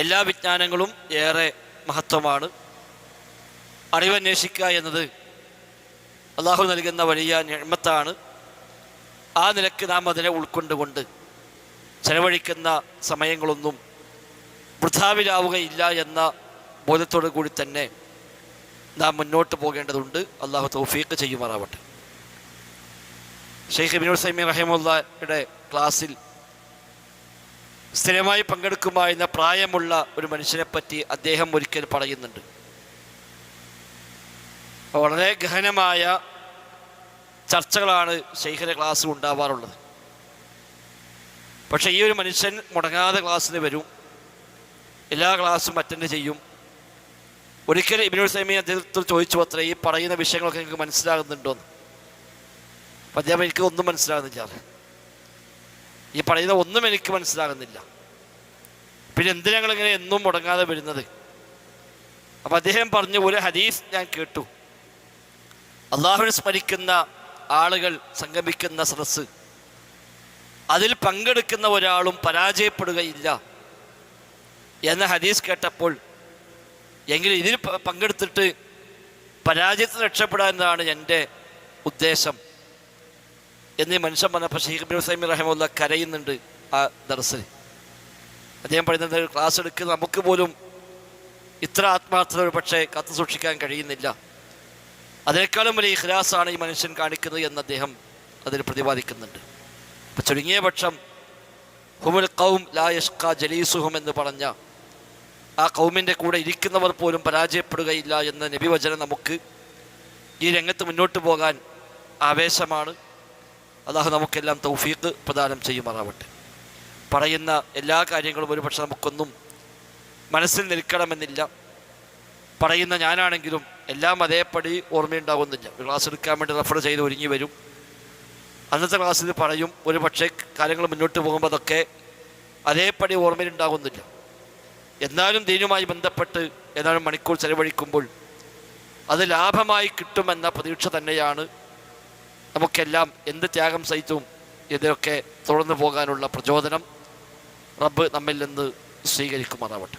എല്ലാ വിജ്ഞാനങ്ങളും ഏറെ മഹത്വമാണ്. അറിവന്വേഷിക്കുക എന്നത് അള്ളാഹു നൽകുന്ന വലിയ നിഅ്മത്താണ്. ആ നിലക്ക് നാം അതിനെ ഉൾക്കൊണ്ടുകൊണ്ട് ചെലവഴിക്കുന്ന സമയങ്ങളൊന്നും വൃഥാവിലാവുകയില്ല എന്ന ബോധത്തോടു കൂടി തന്നെ നാം മുന്നോട്ട് പോകേണ്ടതുണ്ട്. അള്ളാഹു തൗഫീഖ് ചെയ്യുമാറാവട്ടെ. ഷെയ്ഖ് ഇബ്നു ഉസൈമീൻ റഹിമഹുല്ലാഹയുടെ ക്ലാസ്സിൽ സ്ഥിരമായി പങ്കെടുക്കുമായിരുന്ന പ്രായമുള്ള ഒരു മനുഷ്യനെപ്പറ്റി അദ്ദേഹം ഒരിക്കൽ പറയുന്നുണ്ട്. വളരെ ഗഹനമായ ചർച്ചകളാണ് ഷെയ്ഖിൻ്റെ ക്ലാസ് ഉണ്ടാവാറുള്ളത്. പക്ഷേ ഈ ഒരു മനുഷ്യൻ മുടങ്ങാതെ ക്ലാസ്സിന് വരും, എല്ലാ ക്ലാസ്സും അറ്റൻഡ് ചെയ്യും. ഒരിക്കലും ഇബ്നു ഉസൈമീൻ അദ്ദേഹത്തിൽ ചോദിച്ചു അത്രേ, ഈ പറയുന്ന വിഷയങ്ങളൊക്കെ നിങ്ങൾക്ക് മനസ്സിലാകുന്നുണ്ടോയെന്ന്. അപ്പം അദ്ദേഹം എനിക്ക് ഒന്നും മനസ്സിലാകുന്നില്ല, ഈ പറയുന്ന ഒന്നും എനിക്ക് മനസ്സിലാകുന്നില്ല, പിന്നെ എന്തിനാ ഞങ്ങളിങ്ങനെ എന്നും മുടങ്ങാതെ വരുന്നത്? അപ്പം അദ്ദേഹം പറഞ്ഞു, ഒരു ഹദീസ് ഞാൻ കേട്ടു, അള്ളാഹുവിനെ സ്മരിക്കുന്ന ആളുകൾ സംഗമിക്കുന്ന സദസ്സ്, അതിൽ പങ്കെടുക്കുന്ന ഒരാളും പരാജയപ്പെടുകയില്ല എന്ന ഹദീസ് കേട്ടപ്പോൾ, എങ്കിലും ഇതിൽ പങ്കെടുത്തിട്ട് പരാജയത്തിൽ രക്ഷപ്പെടാനാണ് എൻ്റെ ഉദ്ദേശം എന്നീ മനുഷ്യൻ പറഞ്ഞപ്പോൾ ഷെയ്ഖ് ഇബ്നു ഉസൈമീൻ റഹിമഹുല്ലാഹ് കരയുന്നുണ്ട് ആ ദർസിൽ. അദ്ദേഹം പറയുന്നത്, ക്ലാസ് എടുക്കുന്ന നമുക്ക് പോലും ഇത്ര ആത്മാർത്ഥത ഒരു പക്ഷേ കാത്തു സൂക്ഷിക്കാൻ കഴിയുന്നില്ല, അതിനേക്കാളും വലിയ ഇഖ്ലാസാണ് ഈ മനുഷ്യൻ കാണിക്കുന്നത് എന്ന് അദ്ദേഹം അതിൽ പ്രതിപാദിക്കുന്നുണ്ട്. അപ്പം ചുരുങ്ങിയ പക്ഷം ഹുമുൽ ഖൗം ലാ യഷ്ഖാ ജലീസുഹും എന്ന് പറഞ്ഞ ആ കൗമിൻ്റെ കൂടെ ഇരിക്കുന്നവർ പോലും പരാജയപ്പെടുകയില്ല എന്ന നബിവചനം നമുക്ക് ഈ രംഗത്ത് മുന്നോട്ട് പോകാൻ ആവേശമാണ്. അല്ലാഹു നമുക്കെല്ലാം തൗഫീഖ് പ്രദാനം ചെയ്യുമാറാവട്ടെ. പറയുന്ന എല്ലാ കാര്യങ്ങളും ഒരു പക്ഷെ നമുക്കൊന്നും മനസ്സിൽ നിൽക്കണമെന്നില്ല. പറയുന്ന ഞാനാണെങ്കിലും എല്ലാം അതേപടി ഓർമ്മയുണ്ടാകുന്നില്ല. ഒരു ക്ലാസ് എടുക്കാൻ വേണ്ടി റെഫർ ചെയ്ത് ഒരുങ്ങി വരും, അന്നത്തെ ക്ലാസ്സിൽ പറയും, ഒരു പക്ഷേ കാര്യങ്ങൾ മുന്നോട്ട് പോകുമ്പോൾ അതൊക്കെ അതേപടി ഓർമ്മയിലുണ്ടാകുന്നില്ല. എന്നാലും ദീനുമായി ബന്ധപ്പെട്ട് ഏതാനും മണിക്കൂർ ചെലവഴിക്കുമ്പോൾ അത് ലാഭമായി കിട്ടുമെന്ന പ്രതീക്ഷ തന്നെയാണ് നമുക്കെല്ലാം. എന്ത് ത്യാഗം സഹിച്ചും ഇതിലൊക്കെ തുടർന്നു പോകാനുള്ള പ്രചോദനം റബ്ബ് നമ്മിൽ നിന്ന് സ്വീകരിക്കുമാറാവട്ടെ.